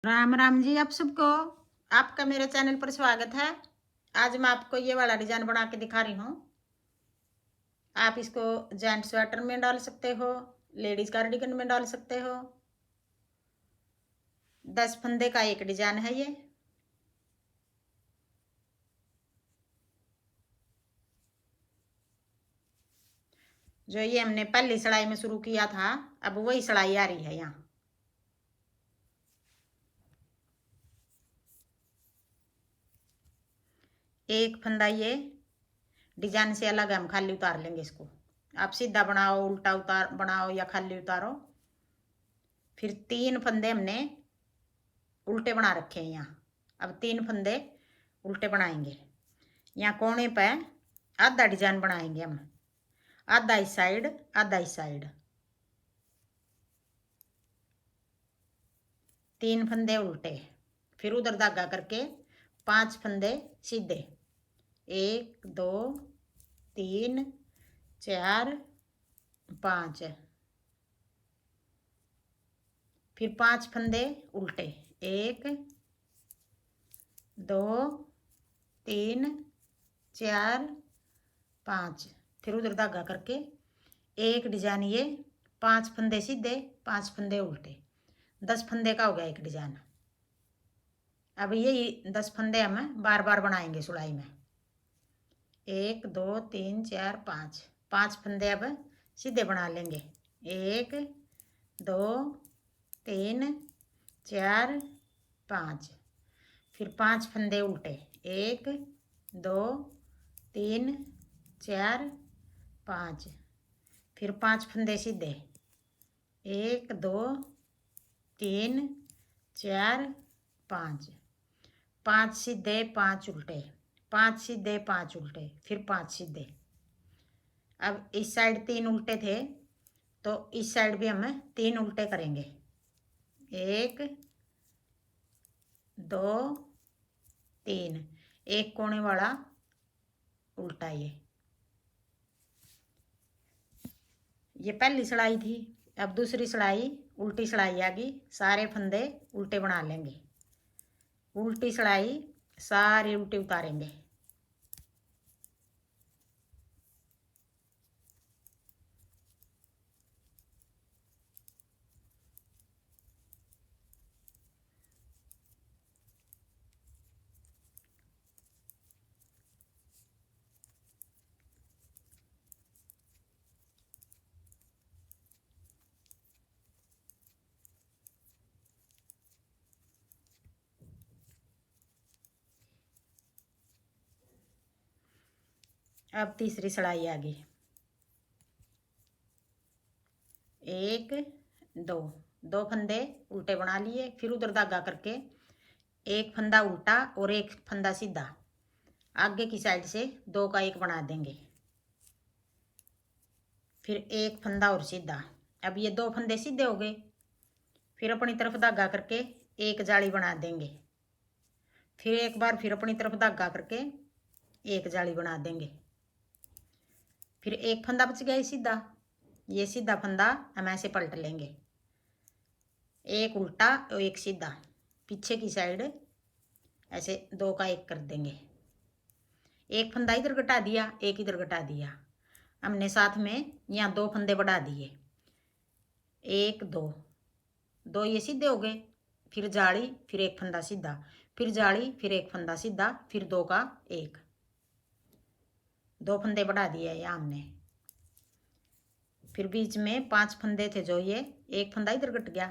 राम राम जी आप सबको। आपका मेरे चैनल पर स्वागत है। आज मैं आपको ये वाला डिजाइन बना के दिखा रही हूँ। आप इसको जेंट स्वेटर में डाल सकते हो, लेडीज कार्डिगन में डाल सकते हो। 10 फंदे का एक डिजाइन है ये। जो ये हमने पहली सिलाई में शुरू किया था, अब वही सिलाई आ रही है यहाँ। एक फंदा ये डिजाइन से अलग है, हम खाली उतार लेंगे इसको। आप सीधा बनाओ, उल्टा उतार बनाओ या खाली उतारो। फिर 3 फंदे हमने उल्टे बना रखे हैं यहाँ। अब 3 फंदे उल्टे बनाएंगे। यहाँ कोने पे आधा डिजाइन बनाएंगे हम, आधा इस साइड आधा इस साइड। 3 फंदे उल्टे, फिर उधर धागा करके 5 फंदे सीधे। 1 2 3 4 5, फिर 5 फंदे उल्टे। 1 2 3 4 5, फिर उधर धागा करके एक डिजाइन ये 5 फंदे सीधे 5 फंदे उल्टे। 10 फंदे का हो गया एक डिजाइन। अब यही 10 फंदे हम बार बार बनाएंगे सिलाई में। 1 2 3 4 5, 5 फंदे अब सीधे बना लेंगे। 1 2 3 4 5, फिर 5 फंदे उल्टे। 1 2 3 4 5, फिर 5 फंदे सीधे। 1 2 3 4 5, 5 सीधे 5 उल्टे, 5 सीधे 5 उल्टे, फिर 5 सीधे। अब इस साइड 3 उल्टे थे, तो इस साइड भी हम 3 उल्टे करेंगे। 1 2 3, एक कोने वाला उल्टा। ये पहली सिलाई थी। अब दूसरी सिलाई उल्टी सिलाई आ गई। सारे फंदे उल्टे बना लेंगे। उल्टी सिलाई सारी उल्टी उतारेंगे। अब तीसरी सिलाई आ गई। 1 2, 2 फंदे उल्टे बना लिए, फिर उधर धागा करके एक फंदा उल्टा और एक फंदा सीधा आगे की साइड से 2 का 1 बना देंगे। फिर एक फंदा और सीधा। अब ये 2 फंदे सीधे हो गए। फिर अपनी तरफ धागा करके एक जाली बना देंगे। फिर एक बार फिर अपनी तरफ धागा करके एक जाली बना देंगे। फिर एक फंदा बच गया सीधा। ये सीधा फंदा हम ऐसे पलट लेंगे, एक उल्टा और एक सीधा। पीछे की साइड ऐसे 2 का 1 कर देंगे। एक फंदा इधर घटा दिया, एक इधर घटा दिया। हमने साथ में यहाँ 2 फंदे बढ़ा दिए। 1 2, 2 ये सीधे हो गए। फिर जाली, फिर एक फंदा सीधा, फिर जाली, फिर एक फंदा सीधा, फिर 2 का 1। 2 फंदे बढ़ा दिए यहाँ हमने। फिर बीच में 5 फंदे थे, जो ये एक फंदा इधर कट गया।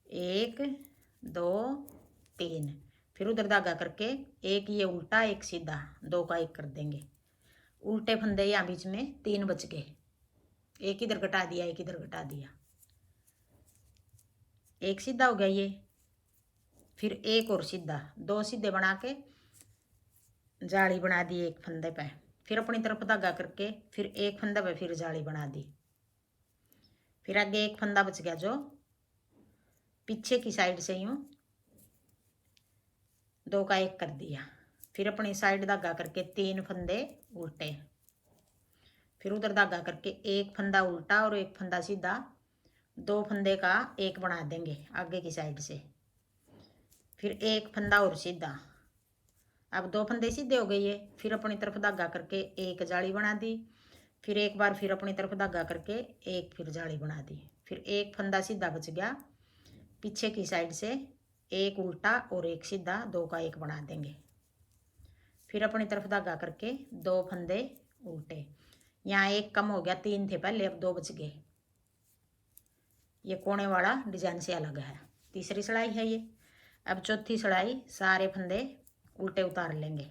1 2 3, फिर उधर धागा करके एक ये उल्टा एक सीधा 2 का 1 कर देंगे। उल्टे फंदे यहाँ बीच में 3 बच गए। एक इधर घटा दिया, एक इधर घटा दिया, एक सीधा हो गया ये। फिर एक और सीधा, 2 सीधे बना के जाली बना दी एक फंदे पे। फिर अपनी तरफ धागा करके फिर एक फंदे पे फिर जाली बना दी। फिर आगे एक फंदा बच गया, जो पीछे की साइड से यूं 2 का 1 कर दिया। फिर अपनी साइड धागा करके 3 फंदे उल्टे, फिर उधर धागा करके एक फंदा उल्टा और एक फंदा सीधा, 2 फंदे का 1 बना देंगे आगे की साइड से। फिर एक फंदा और सीधा। अब दो फंदे सीधे हो गए ये। फिर अपनी तरफ धागा करके एक जाली बना दी। फिर एक बार फिर अपनी तरफ धागा करके एक फिर जाली बना दी। फिर एक फंदा सीधा बच गया। पीछे की साइड से एक उल्टा और एक सीधा, दो का एक बना देंगे। फिर अपनी तरफ धागा करके दो फंदे उल्टे। यहाँ एक कम हो गया, तीन थे पहले, अब दो बच गए। ये कोने वाला डिजाइन से अलग है। तीसरी सिलाई है ये। अब चौथी सिलाई सारे फंदे उल्टे उतार लेंगे।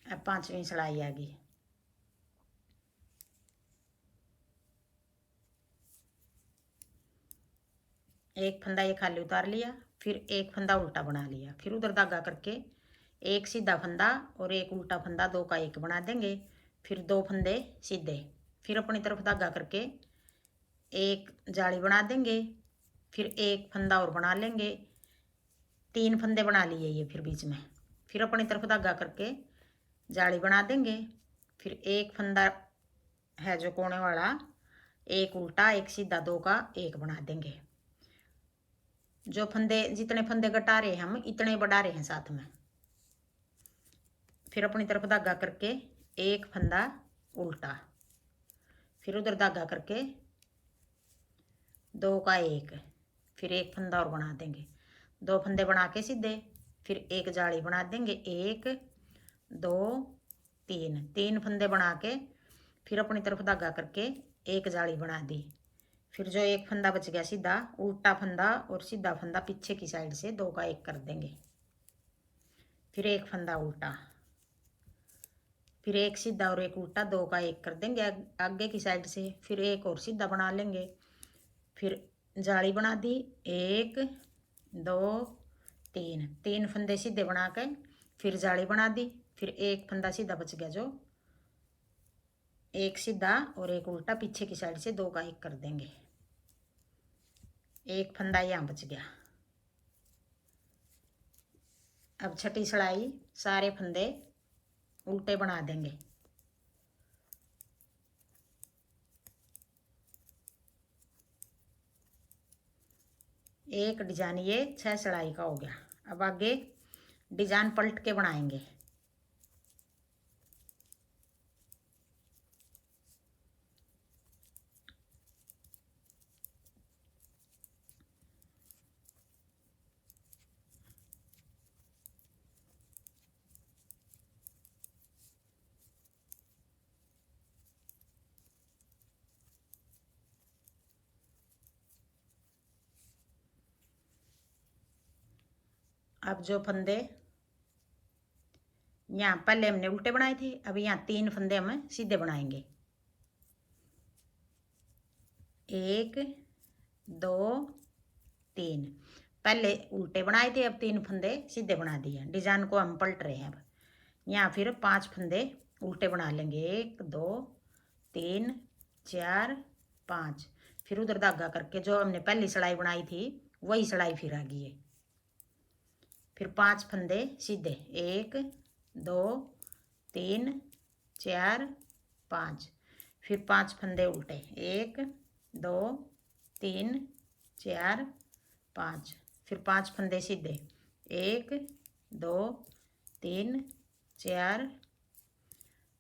अब पांचवी सिलाई आ गई। एक फंदा ये खाली उतार लिया। फिर एक फंदा उल्टा बना लिया। फिर उधर धागा करके एक सीधा फंदा और एक उल्टा फंदा, दो का एक बना देंगे। फिर दो फंदे सीधे। फिर अपनी तरफ धागा करके एक जाली बना देंगे। फिर एक फंदा और बना लेंगे। तीन फंदे बना लिए ये फिर बीच में। फिर अपनी तरफ धागा करके जाली बना देंगे। फिर एक फंदा है जो कोने वाला, एक उल्टा एक सीधा, दो का एक बना देंगे। जो फंदे, जितने फंदे घटा रहे हैं हम, इतने बढ़ा रहे हैं साथ में। फिर अपनी तरफ धागा करके एक फंदा उल्टा। फिर उधर धागा करके दो का एक। फिर एक फंदा और बना देंगे। दो फंदे बना के सीधे। फिर एक जाली बना देंगे। एक, दो, तीन। तीन फंदे बना के फिर अपनी तरफ धागा करके एक जाली बना दी। फिर जो एक फंदा बच गया सीधा, उल्टा फंदा और सीधा फंदा पीछे की साइड से दो का एक कर देंगे। फिर एक फंदा उल्टा। फिर एक सीधा और एक उल्टा, दो का एक कर देंगे आगे की साइड से। फिर एक और सीधा बना लेंगे। फिर जाली बना दी। एक, दो, तीन। तीन फंदे सीधे बना के फिर जाली बना दी। फिर एक फंदा सीधा बच गया जो, एक सीधा और एक उल्टा पीछे की साइड से दो का एक कर देंगे। एक फंदा यहाँ बच गया। अब छठी सिलाई सारे फंदे उल्टे बना देंगे। एक डिजाइन ये 6 सिलाई का हो गया। अब आगे डिजाइन पलट के बनाएंगे। अब जो फंदे यहाँ पहले हमने उल्टे बनाए थे, अब यहाँ तीन फंदे हम सीधे बनाएंगे। एक, दो, तीन। पहले उल्टे बनाए थे, अब तीन फंदे सीधे बना दिए। डिजाइन को हम पलट रहे हैं। अब यहाँ फिर 5 फंदे उल्टे बना लेंगे। 1, 2, 3, 4, 5। फिर उधर धागा करके जो हमने पहली सिलाई बनाई थी वही सिलाई फिर आ गई है। फिर 5 फंदे सीधे। 1, 2, 3, 4, 5। फिर 5 फंदे उल्टे। 1, 2, 3, 4, 5। फिर 5 फंदे सीधे। 1, 2, 3, 4,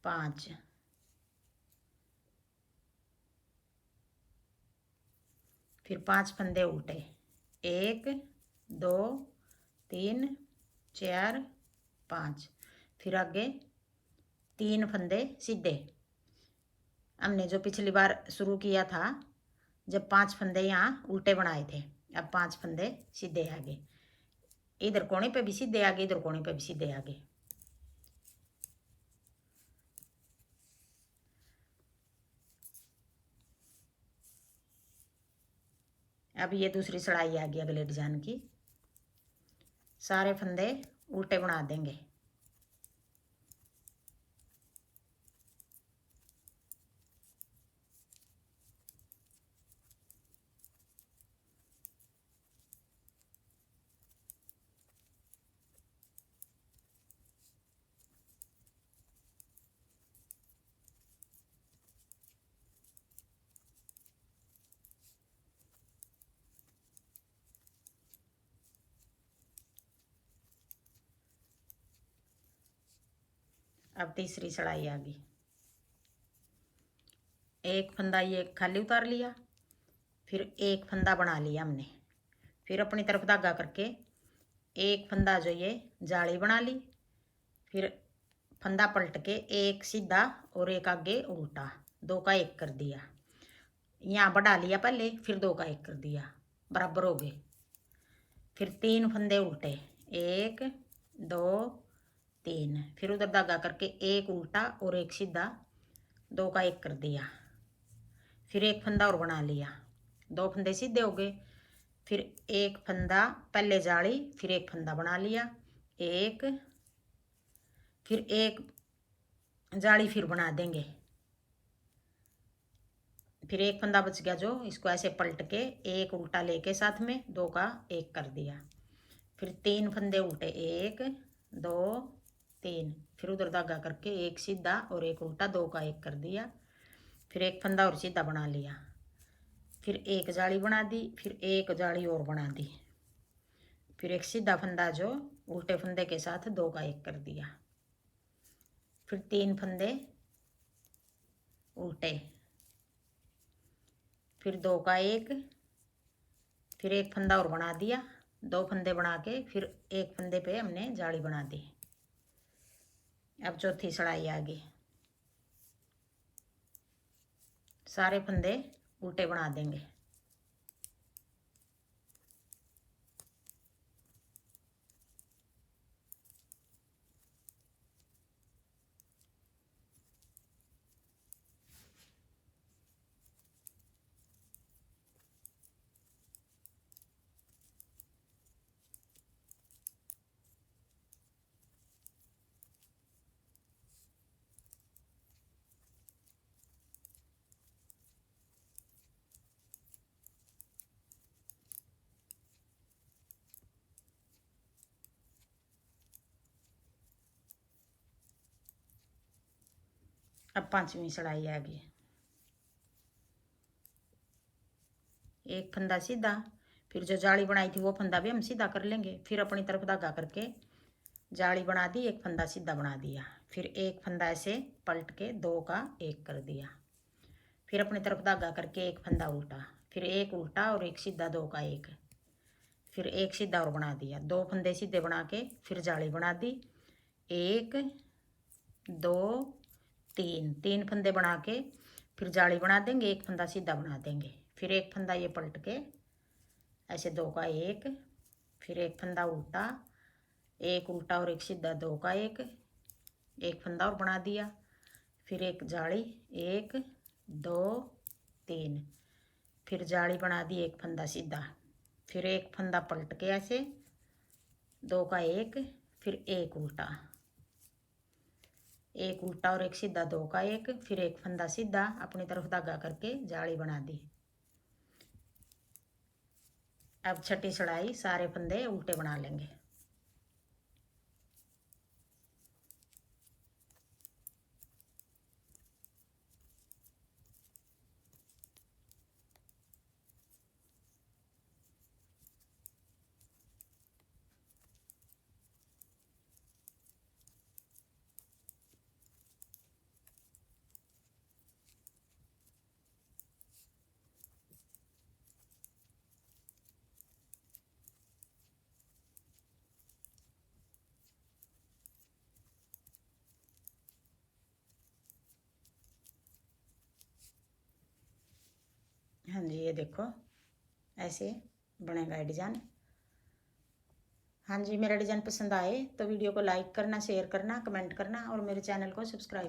5। फिर 5 फंदे उल्टे। 1, 2, 3, 4, 5। फिर आगे 3 फंदे सीधे। हमने जो पिछली बार शुरू किया था जब 5 फंदे यहाँ उल्टे बनाए थे, अब 5 फंदे सीधे आगे। इधर कोने पे भी सीधे आगे, इधर कोने पे भी सीधे आगे। अब ये दूसरी सिलाई आ गई अगले डिजाइन की। सारे फंदे उल्टे बना देंगे। अब तीसरी सिलाई आ गई। एक फंदा ये खाली उतार लिया, फिर एक फंदा बना लिया हमने। फिर अपनी तरफ धागा करके एक फंदा जो ये जाली बना ली, फिर फंदा पलट के एक सीधा और एक आगे उल्टा, दो का एक कर दिया। यहाँ बढ़ा लिया पहले, फिर दो का एक कर दिया, बराबर हो गए। फिर तीन फंदे उल्टे, एक दो तीन, फिर उधर धागा करके एक उल्टा और एक सीधा, दो का एक कर दिया। फिर एक फंदा और बना लिया, दो फंदे सीधे हो गए। फिर एक फंदा पहले जाली, फिर एक फंदा बना लिया, एक, फिर एक जाली फिर बना देंगे। फिर एक फंदा बच गया जो, इसको ऐसे पलट के एक उल्टा लेके साथ में दो का एक कर दिया। फिर तीन फंदे उल्टे, एक दो तीन, फिर उधर धागा करके एक सीधा और एक उल्टा, दो का एक कर दिया। फिर एक फंदा और सीधा बना लिया, फिर एक जाली बना दी, फिर एक जाली और बना दी। फिर एक सीधा फंदा जो उल्टे फंदे के साथ दो का एक कर दिया। फिर तीन फंदे उल्टे, फिर दो का एक, फिर एक फंदा और बना दिया, दो फंदे बना के फिर एक फंदे पे हमने जाली बना दी। अब चौथी सिलाई आ गई। सारे फंदे उल्टे बना देंगे। अब पांचवी सिलाई आ गई। एक फंदा सीधा, फिर जो जाली बनाई थी वो फंदा भी हम सीधा कर लेंगे। फिर अपनी तरफ धागा करके जाली बना दी, एक फंदा सीधा बना दिया, फिर एक फंदा ऐसे पलट के दो का एक कर दिया। फिर अपनी तरफ धागा करके एक फंदा उल्टा, फिर एक उल्टा और एक सीधा, दो का एक, फिर एक सीधा और बना दिया। दो फंदे सीधे बना के फिर जाली बना दी, एक दो तीन, तीन फंदे बना के फिर जाली बना देंगे, एक फंदा सीधा बना देंगे। फिर एक फंदा ये पलट के ऐसे दो का एक, फिर एक फंदा उल्टा, एक उल्टा और एक सीधा, दो का एक फंदा और बना दिया। फिर एक जाली, एक दो तीन, फिर जाली बना दी, एक फंदा सीधा, फिर एक फंदा पलट के ऐसे दो का एक, फिर एक उल्टा और एक सीधा, दो का एक, फिर एक फंदा सीधा, अपनी तरफ धागा करके जाली बना दी। अब छठी सिलाई सारे फंदे उल्टे बना लेंगे। हाँ जी, ये देखो ऐसे बनेगा डिज़ाइन। हाँ जी, मेरा डिज़ाइन पसंद आए तो वीडियो को लाइक करना, शेयर करना, कमेंट करना और मेरे चैनल को सब्सक्राइब